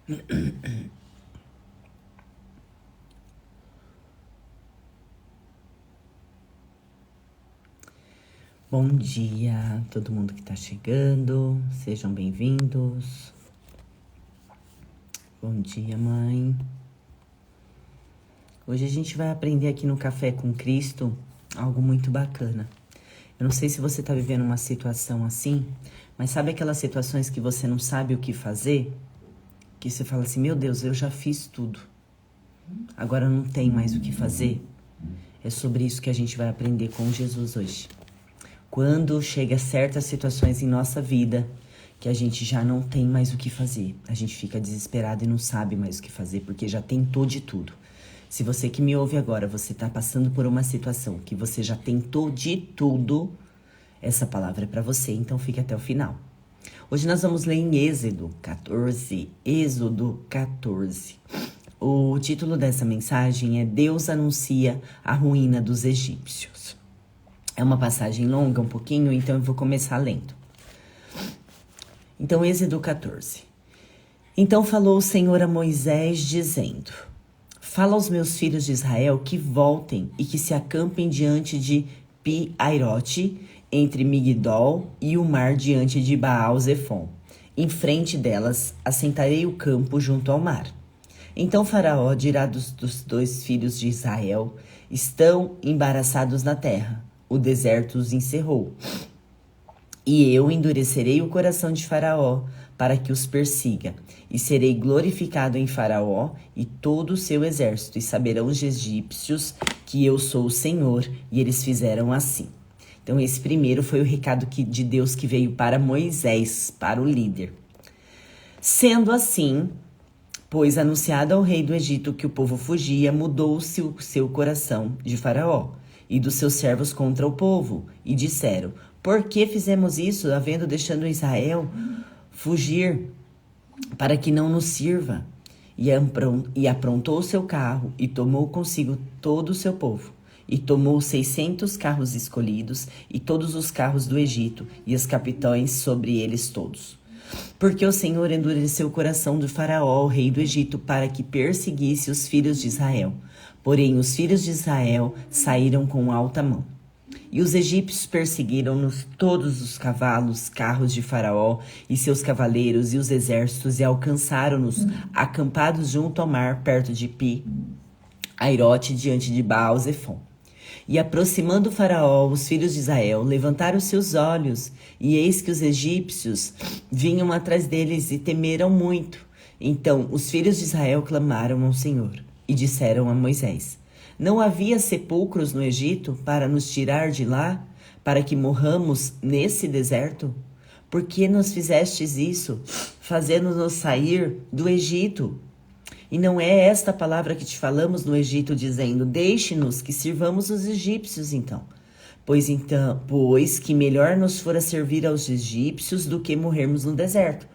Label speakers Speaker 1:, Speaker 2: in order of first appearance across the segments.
Speaker 1: Bom dia, todo mundo que tá chegando, sejam bem-vindos. Bom dia, mãe. Hoje a gente vai aprender aqui no Café com Cristo algo muito bacana. Eu não sei se você tá vivendo uma situação assim, mas sabe aquelas situações que você não sabe o que fazer? Que você fala assim, meu Deus, eu já fiz tudo. Agora não tem mais o que fazer? É sobre isso que a gente vai aprender com Jesus hoje. Quando chega certas situações em nossa vida que a gente já não tem mais o que fazer, a gente fica desesperado e não sabe mais o que fazer porque já tentou de tudo. Se você que me ouve agora, você está passando por uma situação que você já tentou de tudo, essa palavra é para você, então fique até o final. Hoje nós vamos ler em Êxodo 14. Êxodo 14. O título dessa mensagem é Deus anuncia a ruína dos egípcios. É uma passagem longa um pouquinho, então eu vou começar lendo. Então, Êxodo 14. Então falou o Senhor a Moisés, dizendo: Fala aos meus filhos de Israel que voltem e que se acampem diante de Pi-Airote, entre Migdol e o mar diante de Baal-Zefon. Em frente delas, assentarei o campo junto ao mar. Então Faraó dirá dos dois filhos de Israel: Estão embaraçados na terra. O deserto os encerrou. E eu endurecerei o coração de Faraó para que os persiga. E serei glorificado em Faraó e todo o seu exército. E saberão os egípcios que eu sou o Senhor. E eles fizeram assim. Então esse primeiro foi o recado de Deus que veio para Moisés, para o líder. Sendo assim, pois anunciado ao rei do Egito que o povo fugia, mudou-se o seu coração de Faraó e dos seus servos contra o povo, e disseram: Por que fizemos isso, havendo deixado Israel fugir, para que não nos sirva? E aprontou o seu carro, e tomou consigo todo o seu povo, e tomou 600 carros escolhidos, e todos os carros do Egito, e os capitães sobre eles todos. Porque o Senhor endureceu o coração de Faraó, o rei do Egito, para que perseguisse os filhos de Israel. Porém, os filhos de Israel saíram com alta mão. E os egípcios perseguiram-nos todos os cavalos, carros de Faraó e seus cavaleiros e os exércitos, e alcançaram-nos acampados junto ao mar, perto de Pi-Airote, diante de Baal-Zefon. E aproximando Faraó, os filhos de Israel levantaram seus olhos, e eis que os egípcios vinham atrás deles e temeram muito. Então os filhos de Israel clamaram ao Senhor e disseram a Moisés: Não havia sepulcros no Egito para nos tirar de lá, para que morramos nesse deserto? Por que nos fizestes isso, fazendo-nos sair do Egito? E não é esta palavra que te falamos no Egito, dizendo: Deixe-nos que sirvamos os egípcios, então. Pois que melhor nos fora servir aos egípcios do que morrermos no deserto.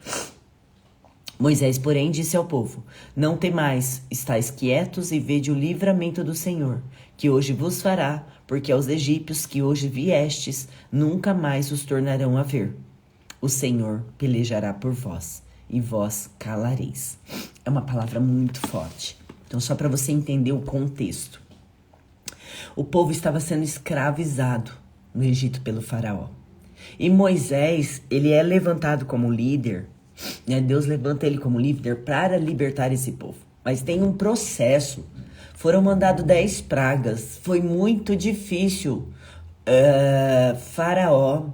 Speaker 1: Moisés, porém, disse ao povo: Não temais, estais quietos e vede o livramento do Senhor, que hoje vos fará, porque aos egípcios que hoje viestes, nunca mais os tornarão a ver. O Senhor pelejará por vós, e vós calareis. É uma palavra muito forte. Então, só para você entender o contexto. O povo estava sendo escravizado no Egito pelo faraó. E Moisés, ele é levantado como líder, né? Deus levanta ele como líder para libertar esse povo. Mas tem um processo. Foram mandados 10 pragas. Foi muito difícil Faraó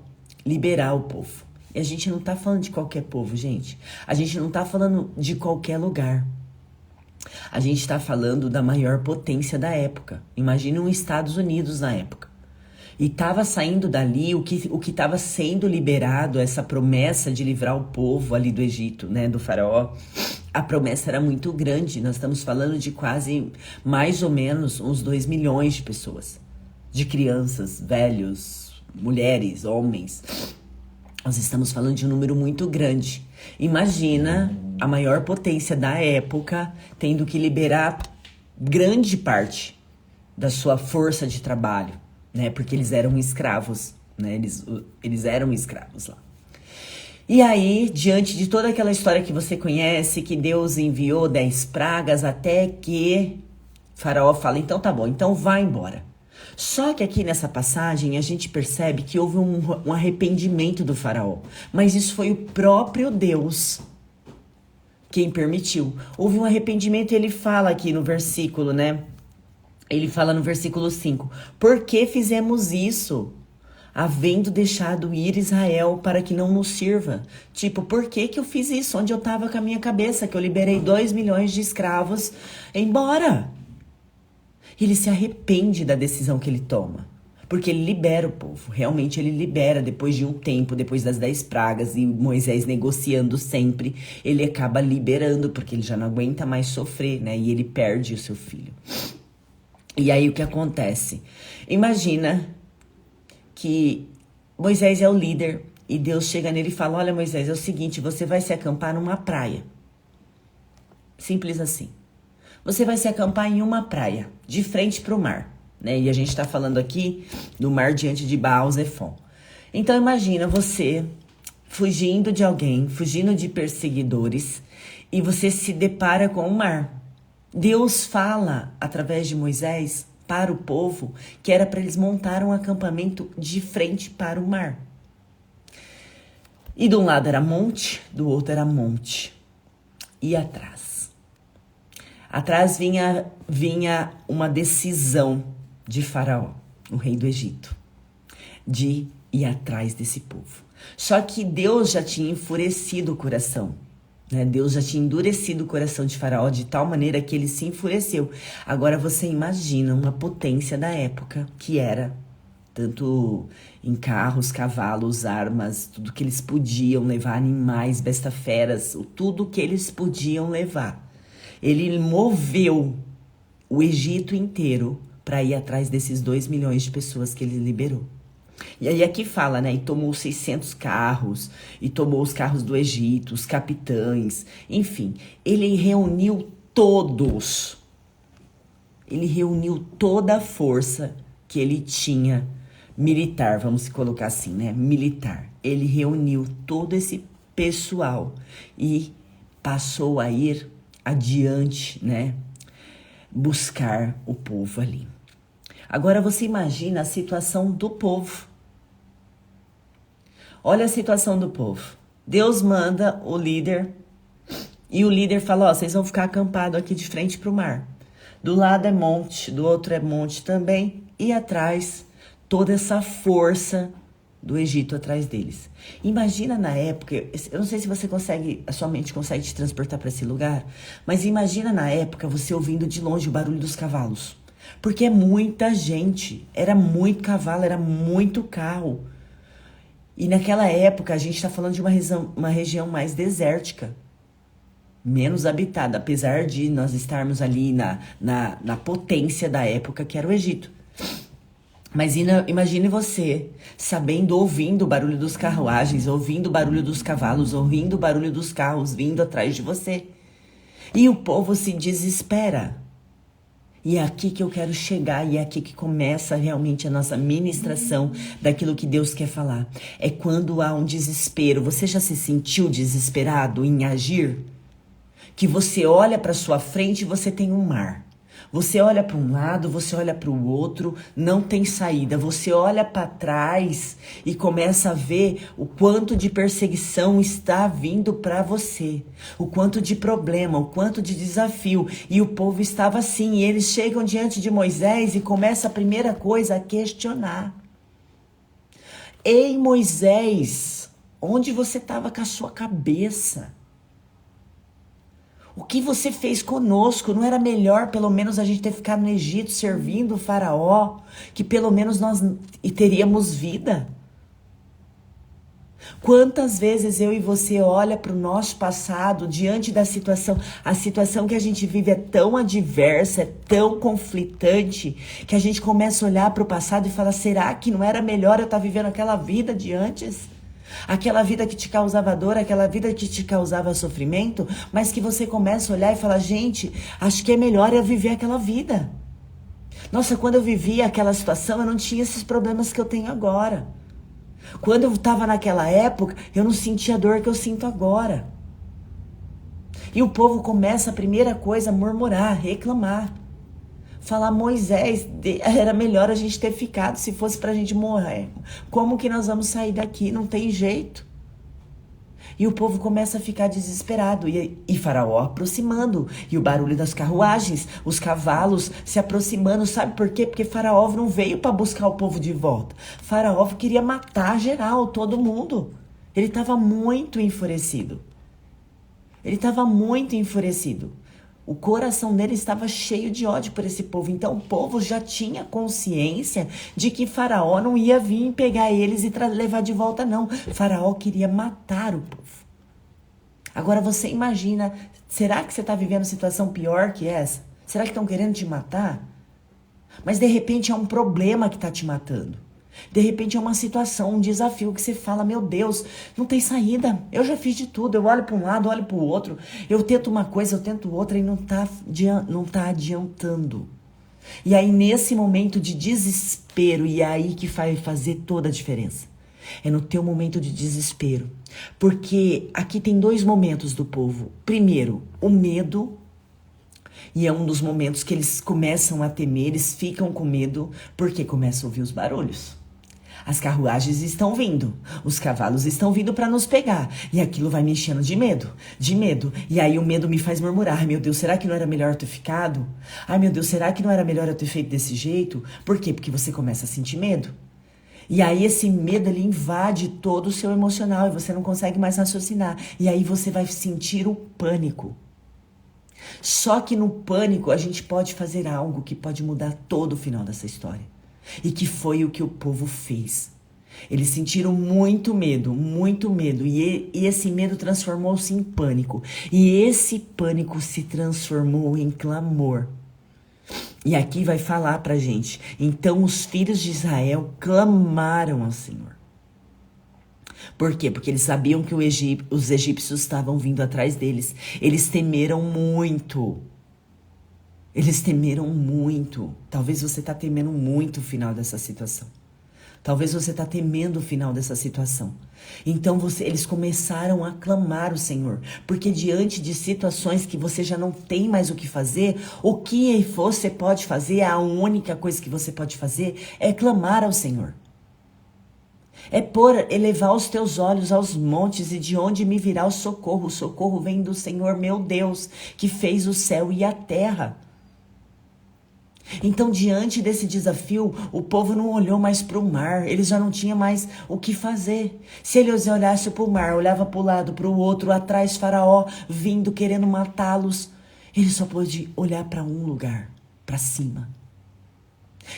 Speaker 1: liberar o povo. E a gente não tá falando de qualquer povo, gente. A gente não tá falando de qualquer lugar. A gente tá falando da maior potência da época. Imagina os Estados Unidos na época. E estava saindo dali o que estava sendo liberado, essa promessa de livrar o povo ali do Egito, né, do faraó. A promessa era muito grande. Nós estamos falando de quase, mais ou menos, uns 2 milhões de pessoas. De crianças, velhos, mulheres, homens. Nós estamos falando de um número muito grande. Imagina a maior potência da época tendo que liberar grande parte da sua força de trabalho, né? Porque eles eram escravos, né? Eles eram escravos lá. E aí, diante de toda aquela história que você conhece, que Deus enviou 10 pragas até que Faraó fala, então tá bom, então vai embora. Só que aqui nessa passagem a gente percebe que houve um arrependimento do Faraó. Mas isso foi o próprio Deus quem permitiu. Houve um arrependimento e ele fala aqui no versículo, né? Ele fala no versículo 5. Por que fizemos isso? Havendo deixado ir Israel para que não nos sirva. Tipo, por que eu fiz isso? Onde eu estava com a minha cabeça? Que eu liberei 2 milhões de escravos embora. Ele se arrepende da decisão que ele toma. Porque ele libera o povo. Realmente ele libera depois de um tempo, depois das 10 pragas e Moisés negociando sempre. Ele acaba liberando porque ele já não aguenta mais sofrer, né? E ele perde o seu filho. E aí o que acontece? Imagina que Moisés é o líder e Deus chega nele e fala, olha Moisés, é o seguinte, você vai se acampar numa praia. Simples assim. Você vai se acampar em uma praia, de frente para o mar, né? E a gente está falando aqui do mar diante de Baal-Zephon. Então imagina você fugindo de alguém, fugindo de perseguidores, e você se depara com o mar. Deus fala através de Moisés para o povo que era para eles montar um acampamento de frente para o mar. E de um lado era monte, do outro era monte. E atrás? Atrás vinha uma decisão de Faraó, o rei do Egito, de ir atrás desse povo. Só que Deus já tinha enfurecido o coração. Deus já tinha endurecido o coração de Faraó de tal maneira que ele se enfureceu. Agora você imagina uma potência da época que era, tanto em carros, cavalos, armas, tudo que eles podiam levar, animais, besta-feras, tudo que eles podiam levar. Ele moveu o Egito inteiro para ir atrás desses 2 milhões de pessoas que ele liberou. E aí aqui fala, né? E tomou 600 carros, e tomou os carros do Egito, os capitães, enfim. Ele reuniu todos. Ele reuniu toda a força que ele tinha militar, vamos colocar assim, né? Militar. Ele reuniu todo esse pessoal e passou a ir adiante, né? Buscar o povo ali. Agora você imagina a situação do povo. Olha a situação do povo. Deus manda o líder e o líder fala, ó, vocês vão ficar acampados aqui de frente para o mar. Do lado é monte, do outro é monte também. E atrás, toda essa força do Egito atrás deles. Imagina na época, eu não sei se você consegue, a sua mente consegue te transportar para esse lugar, mas imagina na época você ouvindo de longe o barulho dos cavalos. Porque é muita gente, era muito cavalo, era muito carro. E naquela época a gente está falando de uma região mais desértica, menos habitada, apesar de nós estarmos ali na potência da época que era o Egito. Mas imagine você sabendo, ouvindo o barulho dos carruagens, ouvindo o barulho dos cavalos, ouvindo o barulho dos carros vindo atrás de você. E o povo se desespera. E é aqui que eu quero chegar, e é aqui que começa realmente a nossa ministração daquilo que Deus quer falar. É quando há um desespero. Você já se sentiu desesperado em agir? Que você olha para sua frente e você tem um mar. Você olha para um lado, você olha para o outro, não tem saída. Você olha para trás e começa a ver o quanto de perseguição está vindo para você. O quanto de problema, o quanto de desafio. E o povo estava assim, e eles chegam diante de Moisés e começa a primeira coisa a questionar. Ei, Moisés, onde você estava com a sua cabeça? O que você fez conosco? Não era melhor pelo menos a gente ter ficado no Egito servindo o faraó? Que pelo menos nós teríamos vida? Quantas vezes eu e você olha para o nosso passado diante da situação? A situação que a gente vive é tão adversa, é tão conflitante, que a gente começa a olhar para o passado e fala, será que não era melhor eu estar vivendo aquela vida de antes? Aquela vida que te causava dor, aquela vida que te causava sofrimento, mas que você começa a olhar e falar, gente, acho que é melhor eu viver aquela vida. Nossa, quando eu vivia aquela situação, eu não tinha esses problemas que eu tenho agora. Quando eu estava naquela época, eu não sentia a dor que eu sinto agora. E o povo começa a primeira coisa a murmurar, reclamar. Falar, Moisés, era melhor a gente ter ficado se fosse pra gente morrer. Como que nós vamos sair daqui? Não tem jeito. E o povo começa a ficar desesperado. E Faraó aproximando. E o barulho das carruagens, os cavalos se aproximando. Sabe por quê? Porque Faraó não veio para buscar o povo de volta. Faraó queria matar geral, todo mundo. Ele estava muito enfurecido. Ele estava muito enfurecido. O coração dele estava cheio de ódio por esse povo. Então o povo já tinha consciência de que Faraó não ia vir pegar eles e levar de volta, não. Faraó queria matar o povo. Agora você imagina, será que você está vivendo situação pior que essa? Será que estão querendo te matar? Mas de repente é um problema que está te matando. De repente é uma situação, um desafio que você fala, meu Deus, não tem saída. Eu já fiz de tudo, eu olho para um lado, olho para o outro. Eu tento uma coisa, eu tento outra e não tá adiantando. E aí nesse momento de desespero, e é aí que vai fazer toda a diferença. É no teu momento de desespero. Porque aqui tem dois momentos do povo. Primeiro, o medo. E é um dos momentos que eles começam a temer, eles ficam com medo, porque começam a ouvir os barulhos. As carruagens estão vindo, os cavalos estão vindo para nos pegar. E aquilo vai me enchendo de medo, de medo. E aí o medo me faz murmurar, ai meu Deus, será que não era melhor eu ter ficado? Ai meu Deus, será que não era melhor eu ter feito desse jeito? Por quê? Porque você começa a sentir medo. E aí esse medo, ele invade todo o seu emocional e você não consegue mais raciocinar. E aí você vai sentir o pânico. Só que no pânico a gente pode fazer algo que pode mudar todo o final dessa história. E que foi o que o povo fez. Eles sentiram muito medo. E esse medo transformou-se em pânico. E esse pânico se transformou em clamor. E aqui vai falar pra gente. Então os filhos de Israel clamaram ao Senhor. Por quê? Porque eles sabiam que os egípcios estavam vindo atrás deles. Eles temeram muito. Eles temeram muito. Talvez você está temendo muito o final dessa situação. Talvez você está temendo o final dessa situação. Então eles começaram a clamar o Senhor. Porque diante de situações que você já não tem mais o que fazer, o que você pode fazer, a única coisa que você pode fazer é clamar ao Senhor. É elevar os teus olhos aos montes e de onde me virá o socorro. O socorro vem do Senhor, meu Deus, que fez o céu e a terra. Então, diante desse desafio, o povo não olhou mais para o mar. Eles já não tinham mais o que fazer. Se eles olhassem para o mar, olhava para o lado, para o outro, atrás Faraó, vindo, querendo matá-los, ele só pôde olhar para um lugar, para cima.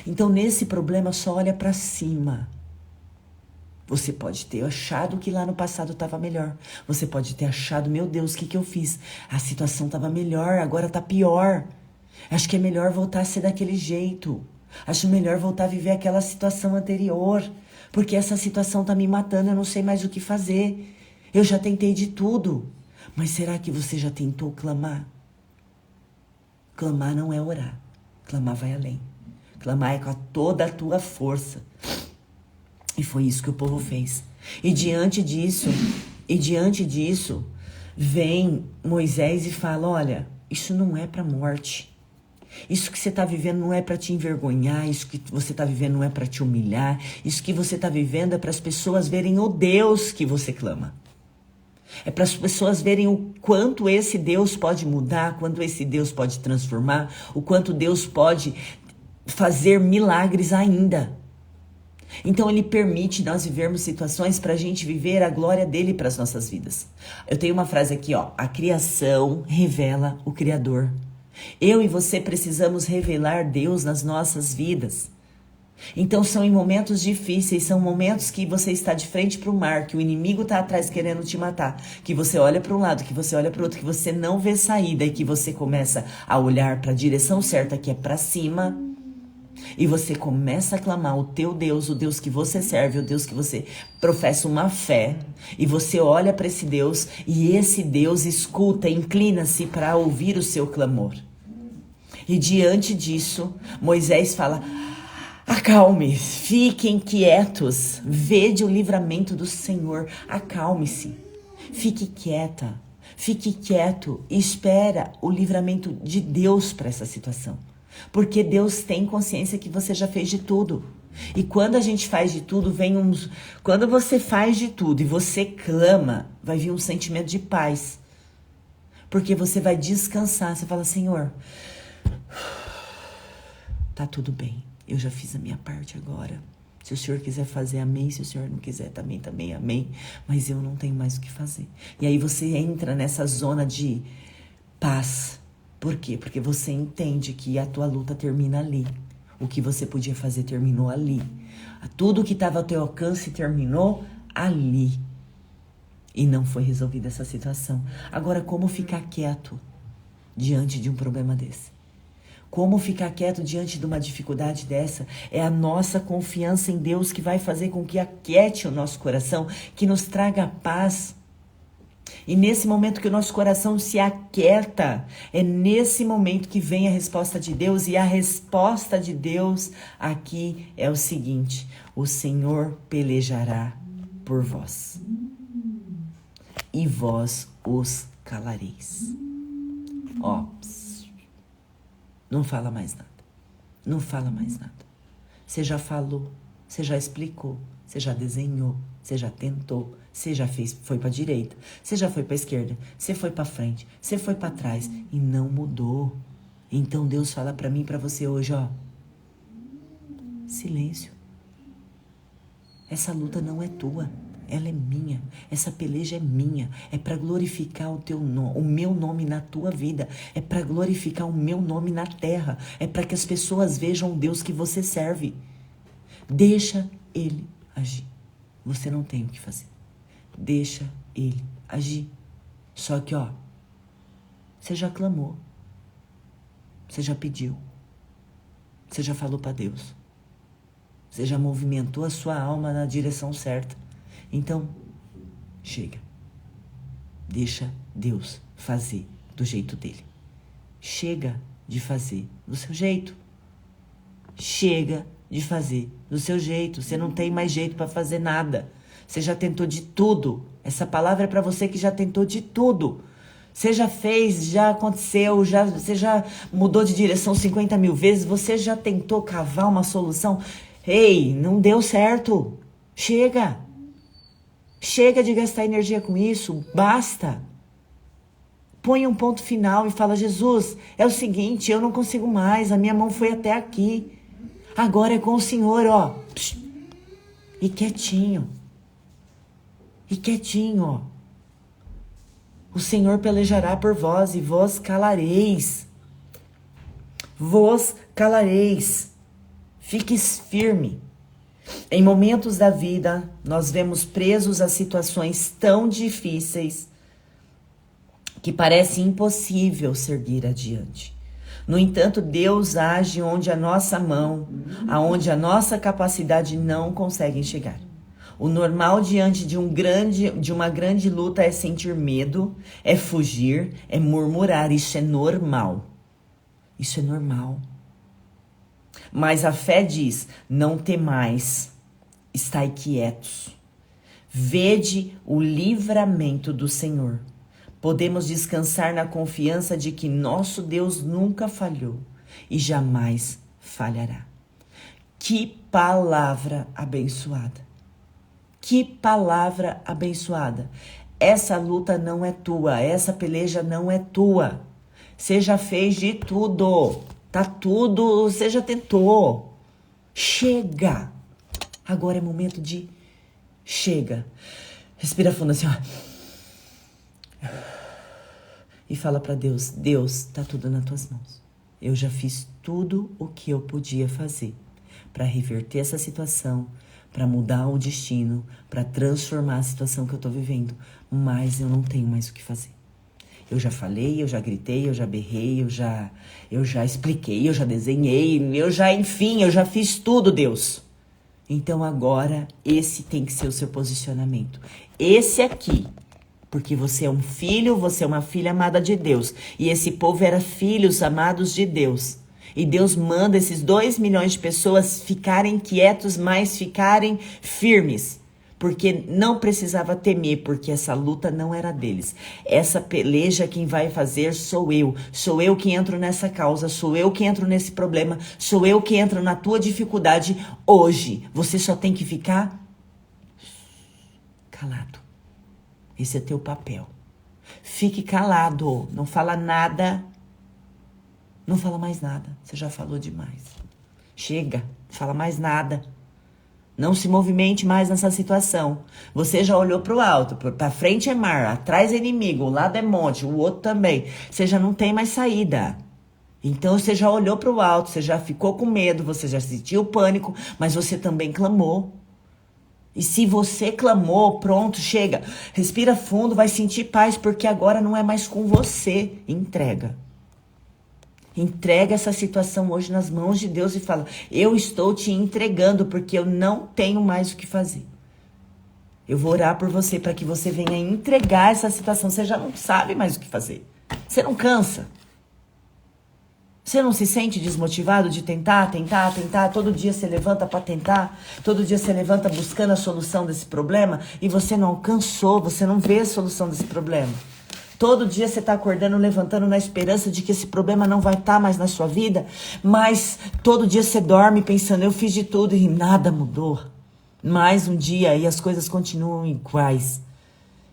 Speaker 1: Então, nesse problema, só olha para cima. Você pode ter achado que lá no passado estava melhor. Você pode ter achado, meu Deus, o que eu fiz? A situação estava melhor, agora está pior. Acho que é melhor voltar a ser daquele jeito. Acho melhor voltar a viver aquela situação anterior. Porque essa situação está me matando, eu não sei mais o que fazer. Eu já tentei de tudo. Mas será que você já tentou clamar? Clamar não é orar. Clamar vai além. Clamar é com toda a tua força. E foi isso que o povo fez. E diante disso, vem Moisés e fala, olha, isso não é para morte. Isso que você está vivendo não é para te envergonhar, isso que você está vivendo não é para te humilhar, isso que você está vivendo é para as pessoas verem o Deus que você clama. É para as pessoas verem o quanto esse Deus pode mudar, quanto esse Deus pode transformar, o quanto Deus pode fazer milagres ainda. Então ele permite nós vivermos situações para a gente viver a glória dele para as nossas vidas. Eu tenho uma frase aqui, ó. A criação revela o Criador. Eu e você precisamos revelar Deus nas nossas vidas. Então são em momentos difíceis, são momentos que você está de frente para o mar, que o inimigo está atrás querendo te matar, que você olha para um lado, que você olha para o outro, que você não vê saída e que você começa a olhar para a direção certa, que é para cima. E você começa a clamar o teu Deus, o Deus que você serve, o Deus que você professa uma fé. E você olha para esse Deus e esse Deus escuta, inclina-se para ouvir o seu clamor. E diante disso, Moisés fala, Acalme, fiquem quietos, vede o livramento do Senhor, acalme-se, fique quieta, fique quieto e espera o livramento de Deus para essa situação, porque Deus tem consciência que você já fez de tudo. E quando a gente faz de tudo, quando você faz de tudo e você clama, vai vir um sentimento de paz, porque você vai descansar, você fala, Senhor, tá tudo bem. Eu já fiz a minha parte agora. Se o Senhor quiser fazer, amém. Se o Senhor não quiser, também, amém. Mas eu não tenho mais o que fazer. E aí você entra nessa zona de paz. Por quê? Porque você entende que a tua luta termina ali. O que você podia fazer terminou ali. Tudo que estava ao teu alcance terminou ali. E não foi resolvida essa situação. Agora, como ficar quieto diante de um problema desse? Como ficar quieto diante de uma dificuldade dessa? É a nossa confiança em Deus que vai fazer com que aquiete o nosso coração, que nos traga paz. E nesse momento que o nosso coração se aquieta, é nesse momento que vem a resposta de Deus. E a resposta de Deus aqui é o seguinte: o Senhor pelejará por vós, e vós os calareis. Ó, não fala mais nada. Não fala mais nada. Você já falou, você já explicou, você já desenhou, você já tentou, você já fez, foi para a direita, você já foi para a esquerda, você foi para frente, você foi para trás e não mudou. Então Deus fala para mim e para você hoje, ó. Silêncio. Essa luta não é tua. Ela é minha, essa peleja é minha, é para glorificar o meu nome na tua vida, é para glorificar o meu nome na terra, é para que as pessoas vejam o Deus que você serve. Deixa Ele agir, você não tem o que fazer, deixa Ele agir. Só que ó, você já clamou, você já pediu, você já falou para Deus, você já movimentou a sua alma na direção certa. Então, chega. Deixa Deus fazer do jeito dele. Chega de fazer do seu jeito. Chega de fazer do seu jeito. Você não tem mais jeito para fazer nada. Você já tentou de tudo. Essa palavra é para você que já tentou de tudo. Você já fez, já aconteceu, você já mudou de direção 50 mil vezes. Você já tentou cavar uma solução. Ei, não deu certo. Chega. Chega de gastar energia com isso, basta. Põe um ponto final e fala, Jesus, é o seguinte, eu não consigo mais, a minha mão foi até aqui. Agora é com o Senhor, ó. E quietinho. E quietinho, ó. O Senhor pelejará por vós e vós calareis. Vós calareis. Fiques firme. Em momentos da vida, nós vemos presos a situações tão difíceis que parece impossível seguir adiante. No entanto, Deus age onde a nossa mão, aonde a nossa capacidade não consegue chegar. O normal diante de uma grande luta é sentir medo, é fugir, é murmurar. Isso é normal. Isso é normal. Mas a fé diz, não temais, estai quietos. Vede o livramento do Senhor. Podemos descansar na confiança de que nosso Deus nunca falhou e jamais falhará. Que palavra abençoada. Que palavra abençoada. Essa luta não é tua, essa peleja não é tua. Você já fez de tudo. Tá tudo, você já tentou. Chega. Agora é momento de chega. Respira fundo assim, ó. E fala para Deus, Deus, tá tudo nas tuas mãos. Eu já fiz tudo o que eu podia fazer para reverter essa situação, para mudar o destino, para transformar a situação que eu tô vivendo. Mas eu não tenho mais o que fazer. Eu já falei, eu já gritei, eu já berrei, eu já expliquei, eu já desenhei, enfim, eu já fiz tudo, Deus. Então agora, esse tem que ser o seu posicionamento. Esse aqui, porque você é um filho, você é uma filha amada de Deus. E esse povo era filhos amados de Deus. E Deus manda esses 2 milhões de pessoas ficarem quietos, mas ficarem firmes. Porque não precisava temer, porque essa luta não era deles. Essa peleja quem vai fazer sou eu. Sou eu que entro nessa causa, sou eu que entro nesse problema, sou eu que entro na tua dificuldade hoje. Você só tem que ficar calado. Esse é teu papel. Fique calado, não fala nada. Não fala mais nada, você já falou demais. Chega, não fala mais nada. Não se movimente mais nessa situação. Você já olhou para o alto, para frente é mar, atrás é inimigo, o lado é monte, o outro também. Você já não tem mais saída. Então você já olhou para o alto, você já ficou com medo, você já sentiu pânico, mas você também clamou. E se você clamou, pronto, chega. Respira fundo, vai sentir paz, porque agora não é mais com você. Entrega. Entrega essa situação hoje nas mãos de Deus e fala, eu estou te entregando porque eu não tenho mais o que fazer. Eu vou orar por você para que você venha entregar essa situação. Você já não sabe mais o que fazer. Você não cansa. Você não se sente desmotivado de tentar? Todo dia você levanta para tentar. Todo dia você levanta buscando a solução desse problema e você não alcançou, você não vê a solução desse problema. Todo dia você está acordando, levantando na esperança de que esse problema não vai estar mais na sua vida, mas todo dia você dorme pensando, eu fiz de tudo e nada mudou. Mais um dia e as coisas continuam iguais.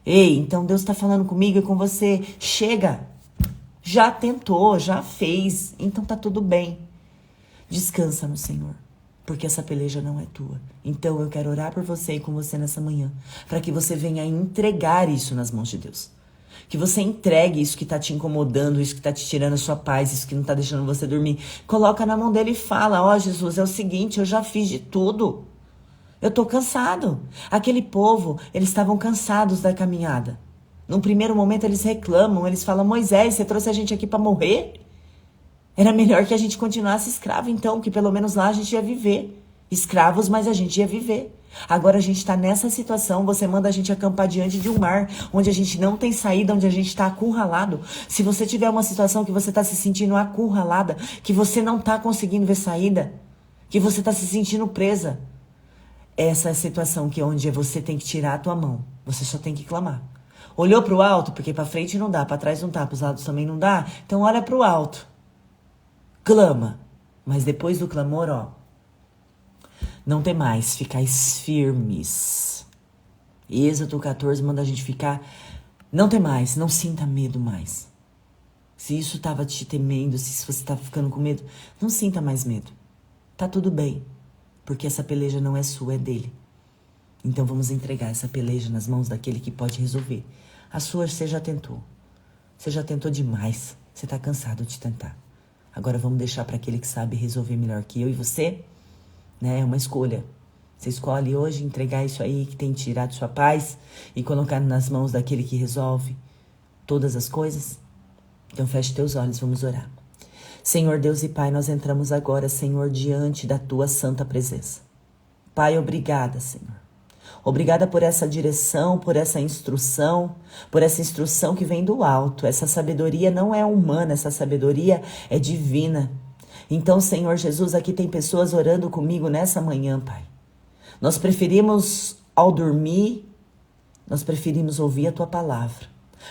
Speaker 1: Ei, então Deus está falando comigo e com você. Chega, já tentou, já fez, então tá tudo bem. Descansa no Senhor, porque essa peleja não é tua. Então eu quero orar por você e com você nessa manhã, para que você venha entregar isso nas mãos de Deus. Que você entregue isso que tá te incomodando, isso que tá te tirando a sua paz, isso que não tá deixando você dormir. Coloca na mão dele e fala, ó Jesus, é o seguinte, eu já fiz de tudo. Eu tô cansado. Aquele povo, eles estavam cansados da caminhada. Num primeiro momento eles reclamam, eles falam, Moisés, você trouxe a gente aqui para morrer? Era melhor que a gente continuasse escravo então, que pelo menos lá a gente ia viver. Escravos, mas a gente ia viver. Agora a gente está nessa situação, você manda a gente acampar diante de um mar, onde a gente não tem saída, onde a gente está acurralado. Se você tiver uma situação que você está se sentindo acurralada, que você não está conseguindo ver saída, que você está se sentindo presa, essa é a situação que onde você tem que tirar a tua mão. Você só tem que clamar. Olhou para o alto, porque para frente não dá, para trás não dá, para os lados também não dá, então olha para o alto. Clama. Mas depois do clamor, ó, não tem mais, ficais firmes. Êxodo 14 manda a gente ficar, não tem mais, não sinta medo mais. Se isso estava te temendo, se você estava ficando com medo, não sinta mais medo. Tá tudo bem, porque essa peleja não é sua, é dele. Então vamos entregar essa peleja nas mãos daquele que pode resolver. A sua você já tentou. Você já tentou demais, você tá cansado de tentar. Agora vamos deixar para aquele que sabe resolver melhor que eu e você. Né? É uma escolha. Você escolhe hoje entregar isso aí que tem tirado sua paz e colocar nas mãos daquele que resolve todas as coisas? Então feche teus olhos, vamos orar. Senhor Deus e Pai, nós entramos agora, Senhor, diante da tua santa presença. Pai, obrigada, Senhor. Obrigada por essa direção, por essa instrução que vem do alto. Essa sabedoria não é humana, essa sabedoria é divina. Então, Senhor Jesus, aqui tem pessoas orando comigo nessa manhã, Pai. Nós preferimos, ao dormir, nós preferimos ouvir a Tua palavra.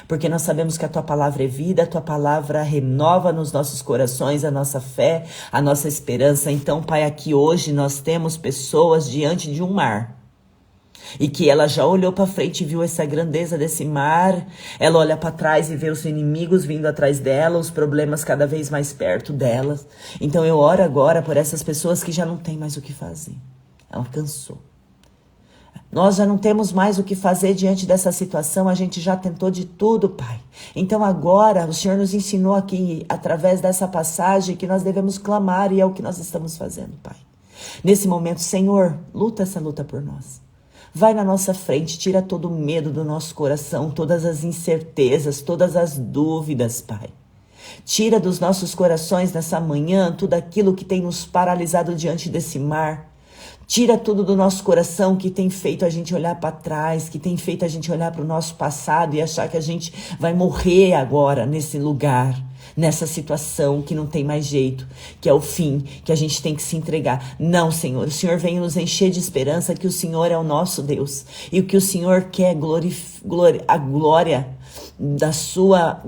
Speaker 1: Porque nós sabemos que a Tua palavra é vida, a Tua palavra renova nos nossos corações a nossa fé, a nossa esperança. Então, Pai, aqui hoje nós temos pessoas diante de um mar. E que ela já olhou para frente e viu essa grandeza desse mar. Ela olha para trás e vê os inimigos vindo atrás dela, os problemas cada vez mais perto delas. Então eu oro agora por essas pessoas que já não têm mais o que fazer. Ela cansou. Nós já não temos mais o que fazer diante dessa situação, a gente já tentou de tudo, Pai. Então agora o Senhor nos ensinou aqui, através dessa passagem, que nós devemos clamar e é o que nós estamos fazendo, Pai. Nesse momento, Senhor, luta essa luta por nós. Vai na nossa frente, tira todo o medo do nosso coração, todas as incertezas, todas as dúvidas, Pai. Tira dos nossos corações nessa manhã tudo aquilo que tem nos paralisado diante desse mar. Tira tudo do nosso coração que tem feito a gente olhar para trás, que tem feito a gente olhar para o nosso passado e achar que a gente vai morrer agora nesse lugar. nessa situação que não tem mais jeito, que é o fim, que a gente tem que se entregar. Não, Senhor, o Senhor vem nos encher de esperança que o Senhor é o nosso Deus. E o que o Senhor quer é a glória da sua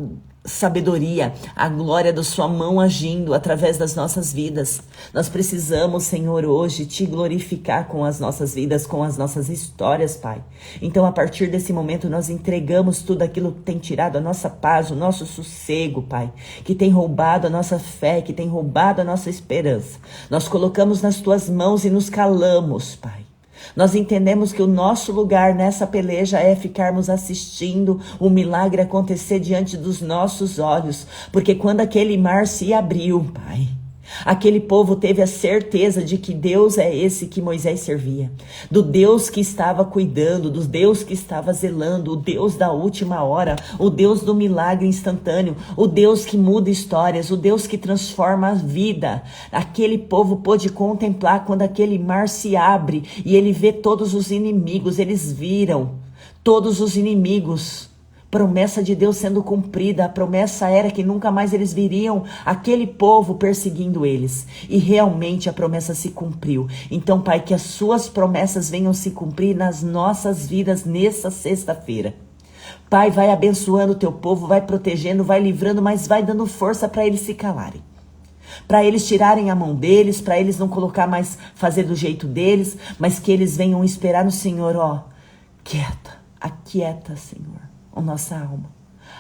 Speaker 1: sabedoria, a glória da sua mão agindo através das nossas vidas. Nós precisamos, Senhor, hoje te glorificar com as nossas vidas, com as nossas histórias, Pai. Então, a partir desse momento, nós entregamos tudo aquilo que tem tirado a nossa paz, o nosso sossego, Pai, que tem roubado a nossa fé, que tem roubado a nossa esperança. Nós colocamos nas tuas mãos e nos calamos, Pai. Nós entendemos que o nosso lugar nessa peleja é ficarmos assistindo o milagre acontecer diante dos nossos olhos. Porque quando aquele mar se abriu, Pai, aquele povo teve a certeza de que Deus é esse que Moisés servia. Do Deus que estava cuidando, do Deus que estava zelando, o Deus da última hora, o Deus do milagre instantâneo, o Deus que muda histórias, o Deus que transforma a vida. Aquele povo pôde contemplar quando aquele mar se abre e ele vê todos os inimigos, eles viram todos os inimigos. Promessa de Deus sendo cumprida, a promessa era que nunca mais eles viriam aquele povo perseguindo eles. E realmente a promessa se cumpriu. Então, Pai, que as suas promessas venham se cumprir nas nossas vidas nessa sexta-feira. Pai, vai abençoando o teu povo, vai protegendo, vai livrando, mas vai dando força para eles se calarem. Para eles tirarem a mão deles, para eles não colocar mais, fazer do jeito deles, mas que eles venham esperar no Senhor, ó, aquieta, Senhor, a nossa alma.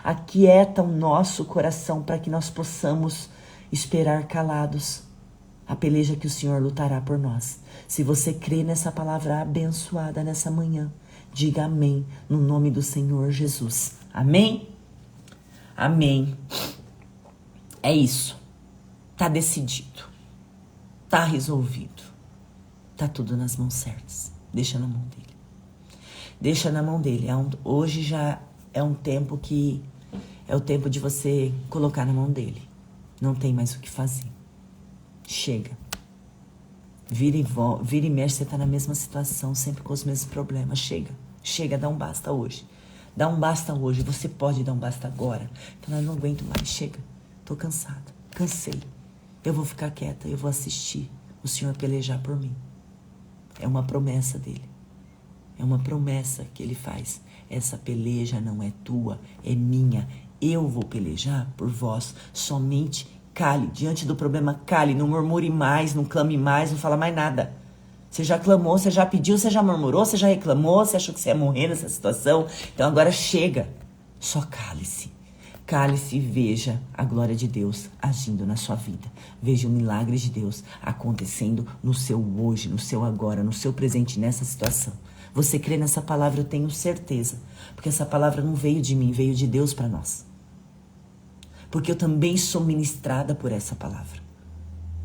Speaker 1: Aquieta o nosso coração para que nós possamos esperar calados a peleja que o Senhor lutará por nós. Se você crê nessa palavra abençoada nessa manhã, diga amém no nome do Senhor Jesus. Amém? Amém. É isso. Tá decidido. Tá resolvido. Tá tudo nas mãos certas. Deixa na mão dele. Deixa na mão dele. Hoje já é um tempo que é o tempo de você colocar na mão dele. Não tem mais o que fazer. Chega. Vira e mexe, você tá na mesma situação, sempre com os mesmos problemas. Chega, dá um basta hoje. Dá um basta hoje. Você pode dar um basta agora. Então, eu não aguento mais. Chega. Tô cansada. Cansei. Eu vou ficar quieta. Eu vou assistir o Senhor pelejar por mim. É uma promessa dele. É uma promessa que ele faz. Essa peleja não é tua, é minha. Eu vou pelejar por vós. Somente cale. Diante do problema, cale. Não murmure mais, não clame mais, não fala mais nada. Você já clamou, você já pediu, você já murmurou, você já reclamou, você achou que você ia morrer nessa situação. Então agora chega. Só cale-se. Cale-se e veja a glória de Deus agindo na sua vida. Veja o milagre de Deus acontecendo no seu hoje, no seu agora, no seu presente, nessa situação. Você crê nessa palavra, eu tenho certeza. Porque essa palavra não veio de mim, veio de Deus para nós. Porque eu também sou ministrada por essa palavra.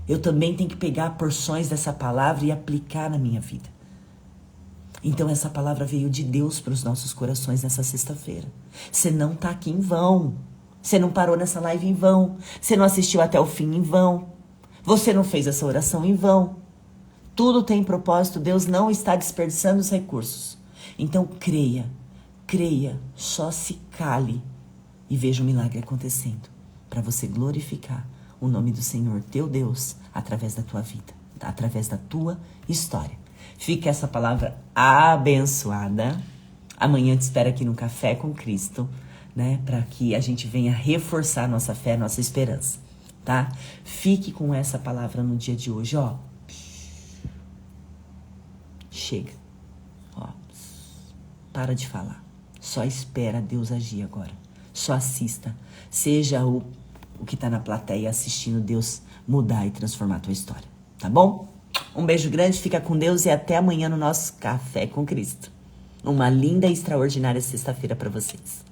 Speaker 1: Eu também tenho que pegar porções dessa palavra e aplicar na minha vida. Então essa palavra veio de Deus para os nossos corações nessa sexta-feira. Você não está aqui em vão. Você não parou nessa live em vão. Você não assistiu até o fim em vão. Você não fez essa oração em vão. Tudo tem propósito. Deus não está desperdiçando os recursos. Então creia. Só se cale e veja o milagre acontecendo. Para você glorificar o nome do Senhor, teu Deus, através da tua vida. Através da tua história. Fica essa palavra abençoada. Amanhã te espero aqui no Café com Cristo, né? Para que a gente venha reforçar nossa fé, nossa esperança, tá? Fique com essa palavra no dia de hoje, ó. Chega. Ó. Para de falar. Só espera Deus agir agora. Só assista. Seja o que tá na plateia assistindo Deus mudar e transformar a tua história, tá bom? Um beijo grande, fica com Deus e até amanhã no nosso Café com Cristo. Uma linda e extraordinária sexta-feira para vocês.